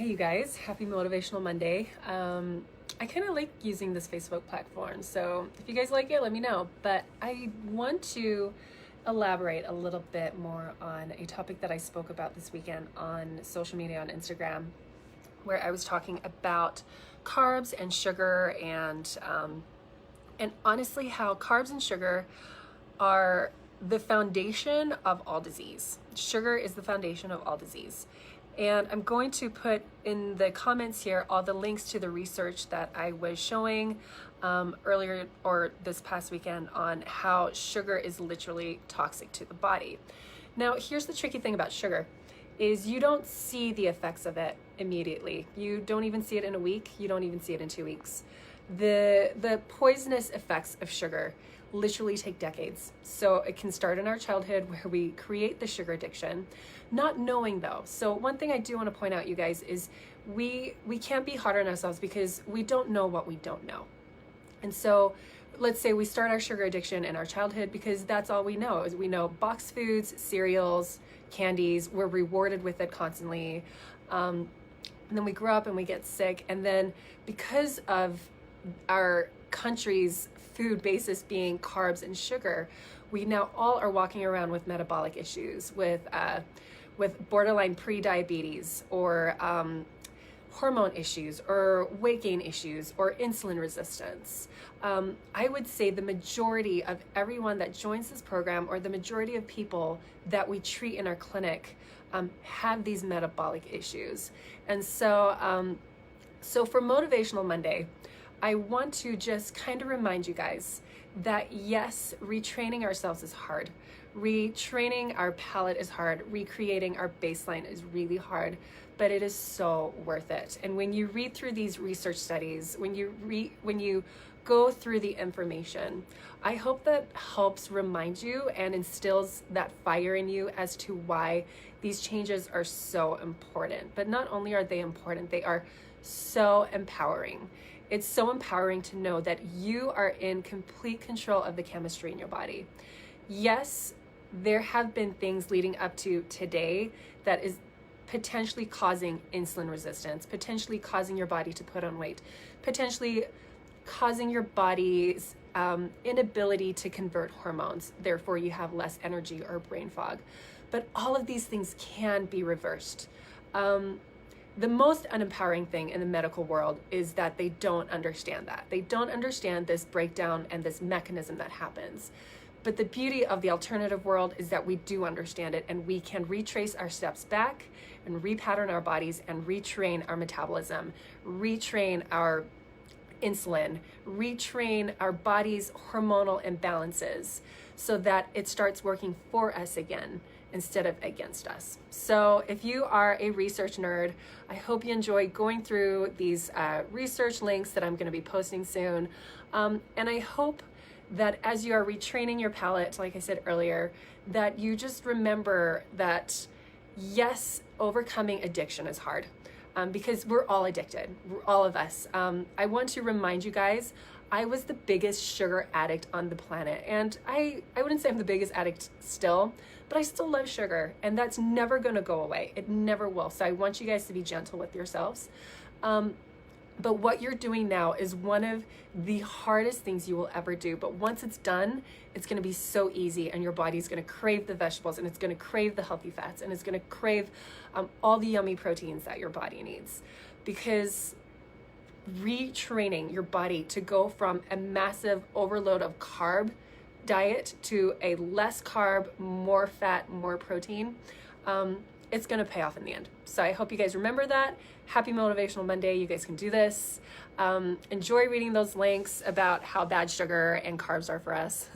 Hey you guys, happy Motivational Monday. I kind of like using this Facebook platform, so if you guys like it, let me know. But I want to elaborate a little bit more on a topic that I spoke about this weekend on social media on Instagram, where I was talking about carbs and sugar and honestly how carbs and sugar are the foundation of all disease. Sugar is the foundation of all disease. And I'm going to put in the comments here all the links to the research that I was showing earlier or this past weekend on how sugar is literally toxic to the body. Now, here's the tricky thing about sugar is you don't see the effects of it immediately. You don't even see it in a week. You don't even see it in 2 weeks. The poisonous effects of sugar literally take decades. So it can start in our childhood where we create the sugar addiction, not knowing though. So one thing I do want to point out, you guys, is we can't be hard on ourselves because we don't know what we don't know. And so let's say we start our sugar addiction in our childhood because that's all we know is we know boxed foods, cereals, candies, we're rewarded with it constantly. And then we grow up and we get sick. And then because of our country's food basis being carbs and sugar, we now all are walking around with metabolic issues, with borderline pre-diabetes or hormone issues or weight gain issues or insulin resistance. I would say the majority of everyone that joins this program or the majority of people that we treat in our clinic have these metabolic issues. And so for Motivational Monday, I want to just kind of remind you guys that yes, retraining ourselves is hard. Retraining our palate is hard. Recreating our baseline is really hard, but it is so worth it. And when you read through these research studies, when you go through the information, I hope that helps remind you and instills that fire in you as to why these changes are so important. But not only are they important, they are so empowering. It's so empowering to know that you are in complete control of the chemistry in your body. Yes, there have been things leading up to today that is potentially causing insulin resistance, potentially causing your body to put on weight, potentially causing your body's inability to convert hormones. Therefore, you have less energy or brain fog. But all of these things can be reversed. The most unempowering thing in the medical world is that they don't understand that. They don't understand this breakdown and this mechanism that happens. But the beauty of the alternative world is that we do understand it and we can retrace our steps back and repattern our bodies and retrain our metabolism, retrain our insulin, retrain our body's hormonal imbalances so that it starts working for us again instead of against us. So if you are a research nerd, I hope you enjoy going through these research links that I'm going to be posting soon. And I hope that as you are retraining your palate, like I said earlier, that you just remember that yes, overcoming addiction is hard. Because we're all addicted, all of us. I want to remind you guys, I was the biggest sugar addict on the planet. And I wouldn't say I'm the biggest addict still, but I still love sugar. And that's never gonna go away. It never will. So I want you guys to be gentle with yourselves. But what you're doing now is one of the hardest things you will ever do. But once it's done, it's going to be so easy and your body's going to crave the vegetables and it's going to crave the healthy fats and it's going to crave all the yummy proteins that your body needs. Because retraining your body to go from a massive overload of carb diet to a less carb, more fat, more protein, it's going to pay off in the end. So I hope you guys remember that. Happy Motivational Monday. You guys can do this. Enjoy reading those links about how bad sugar and carbs are for us.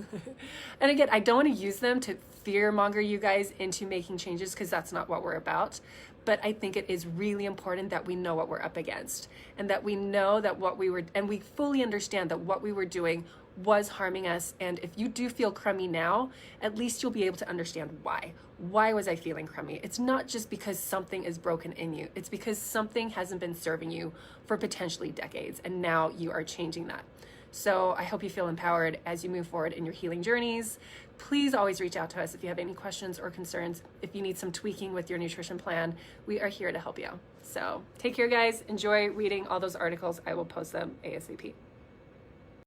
And again, I don't want to use them to fear monger you guys into making changes because that's not what we're about. But I think it is really important that we know what we're up against and that we know that we fully understand that what we were doing was harming us. And if you do feel crummy now, at least you'll be able to understand why. Why was I feeling crummy? It's not just because something is broken in you. It's because something hasn't been serving you for potentially decades. And now you are changing that. So I hope you feel empowered as you move forward in your healing journeys. Please always reach out to us if you have any questions or concerns. If you need some tweaking with your nutrition plan, we are here to help you. So take care, guys. Enjoy reading all those articles. I will post them ASAP.